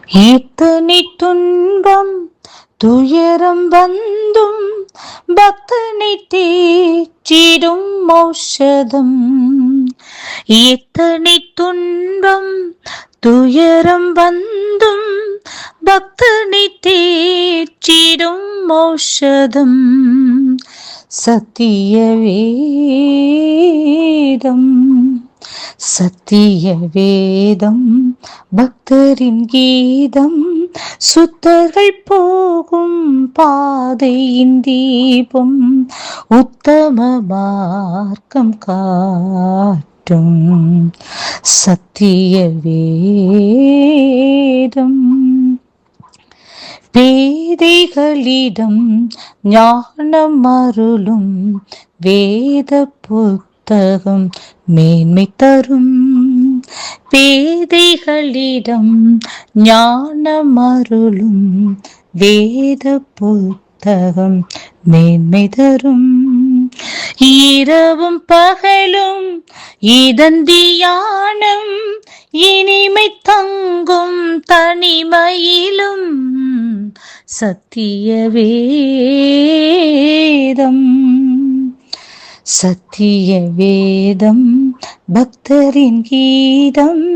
இத்தனை துன்பம் துயரம் வந்தும் பக்தனை தேற்றிடும் ஔஷதம். இத்தனை துன்பம் துயரம் வந்தும் பக்தனை தேற்றிடும் ஔஷதம். சத்திய வேதம் சத்திய வேதம் பக்தரின் கீதம். சுத்தர்கள் போகும் பாதையின் தீபம். உத்தம மார்க்கம் காட்டும் சத்திய வேதம். பேதைகளிடம் ஞானம் அருளும் வேத புத்தகம் மேன்மை தரும். பேதைகளிடம் ஞானம் அருளும் வேத புத்தகம் மேன்மை தரும். இரவும் பகலும் இதன் தியானம் இனிமை தங்கும் தனிமையிலும். சத்திய வேதம் சத்திய வேதம் பக்தரின் கீதம்.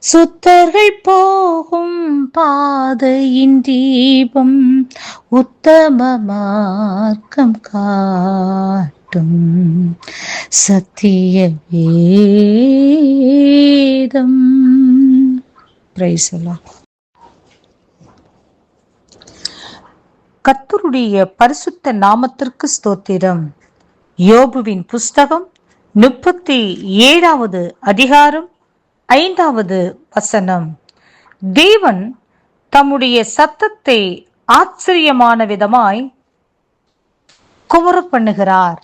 சுத்தர்கள் போகும் பாதையின் தீபம். உத்தம மார்க்கம் காட்டும் சத்திய வேதம். Praise the Lord. கர்த்தருடைய பரிசுத்த நாமத்திற்கு ஸ்தோத்திரம். யோபுவின் புஸ்தகம் 37வது அதிகாரம் 5வது வசனம். தேவன் தம்முடைய சத்தத்தை ஆச்சரியமான விதமாய் குமுற பண்ணுகிறார்.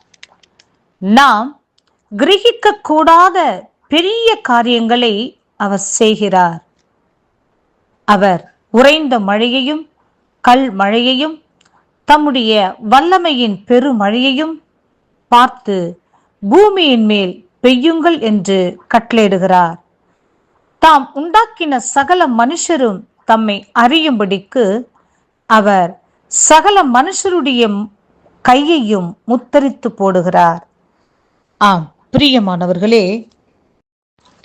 நாம் கிரகிக்க கூடாத பெரிய காரியங்களை அவர் செய்கிறார். அவர் உறைந்த மழையையும் கல் மழையையும் தம்முடைய வல்லமையின் பெருமழையையும் பார்த்து பூமியின் மேல் பெய்யுங்கள் என்று கட்டளையிடுகிறார். தாம் உண்டாக்கின சகல மனுஷரும் தம்மை அறியும்படிக்கு அவர் சகல மனுஷருடைய கையையும் முத்தரித்து போடுகிறார். ஆம் பிரியமானவர்களே,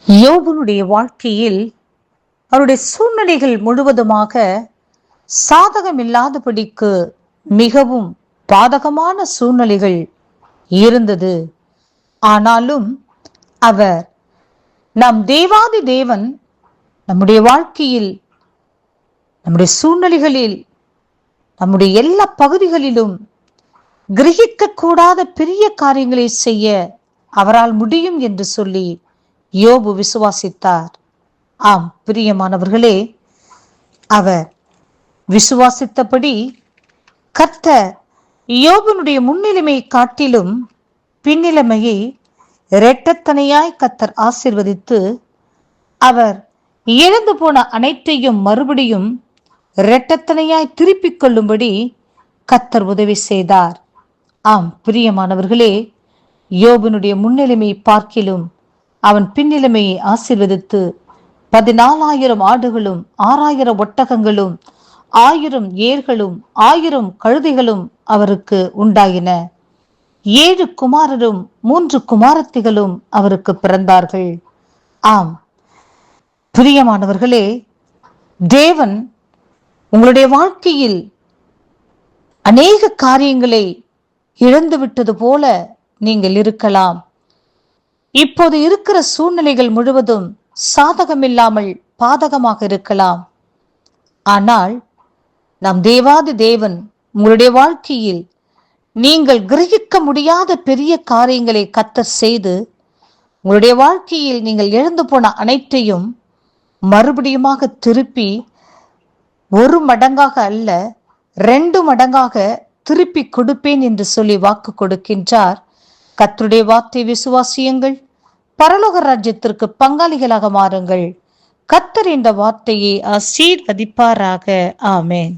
யோபுனுடைய வாழ்க்கையில் அவருடைய சூழ்நிலைகள் முழுவதுமாக சாதகமில்லாதபடிக்கு மிகவும் பாதகமான சூழ்நிலைகள் இருந்தது. ஆனாலும் அவர் நம் தேவாதி தேவன் நம்முடைய வாழ்க்கையில், நம்முடைய சூழ்நிலைகளில், நம்முடைய எல்லா பகுதிகளிலும் கிரகிக்க கூடாத பெரிய காரியங்களை செய்ய அவரால் முடியும் என்று சொல்லி யோபு விசுவாசித்தார். ஆம் பிரியமானவர்களே, அவர் விசுவாசித்தபடி கர்த்தர் யோபுனுடைய முன்னிலைமையை காட்டிலும் பின்னிலைமையை இரட்டத்தனையாய் கர்த்தர் ஆசீர்வதித்து அவர் இழந்து போன அனைத்தையும் மறுபடியும் இரட்டத்தனையாய் திருப்பிக் கொள்ளும்படி கர்த்தர் உதவி செய்தார். ஆம் பிரியமானவர்களே, யோபுனுடைய முன்னிலைமையை பார்க்கிலும் அவன் பின்னிலைமையை ஆசீர்வதித்து 14,000 ஆடுகளும் 6,000 ஒட்டகங்களும் 1000 ஏர்களும் 1000 கழுதைகளும் அவருக்கு உண்டாயின. 7 குமாரரும் 3 குமாரத்திகளும் அவருக்கு பிறந்தார்கள். ஆம் பிரியமானவர்களே, தேவன் உங்களுடைய வாழ்க்கையில் அநேக காரியங்களை இழந்து விட்டது போல நீங்கள் இருக்கலாம். இப்போது இருக்கிற சூழ்நிலைகள் முழுவதும் சாதகமில்லாமல் பாதகமாக இருக்கலாம். ஆனால் நம் தேவாதி தேவன் உங்களுடைய வாழ்க்கையில் நீங்கள் கிரகிக்க முடியாத பெரிய காரியங்களை கர்த்தர் செய்து உங்களுடைய வாழ்க்கையில் நீங்கள் இழந்து போன அனைத்தையும் மறுபடியுமாக திருப்பி 1 மடங்காக அல்ல 2 மடங்காக திருப்பி கொடுப்பேன் என்று சொல்லி வாக்கு கொடுக்கின்றார். கர்த்தருடைய வார்த்தை விசுவாசியுங்கள், பரலோக ராஜ்யத்திற்கு பங்காளிகளாக மாறுங்கள். கர்த்தர் இந்த வார்த்தையை ஆசீர்வதிப்பாராக. ஆமென்.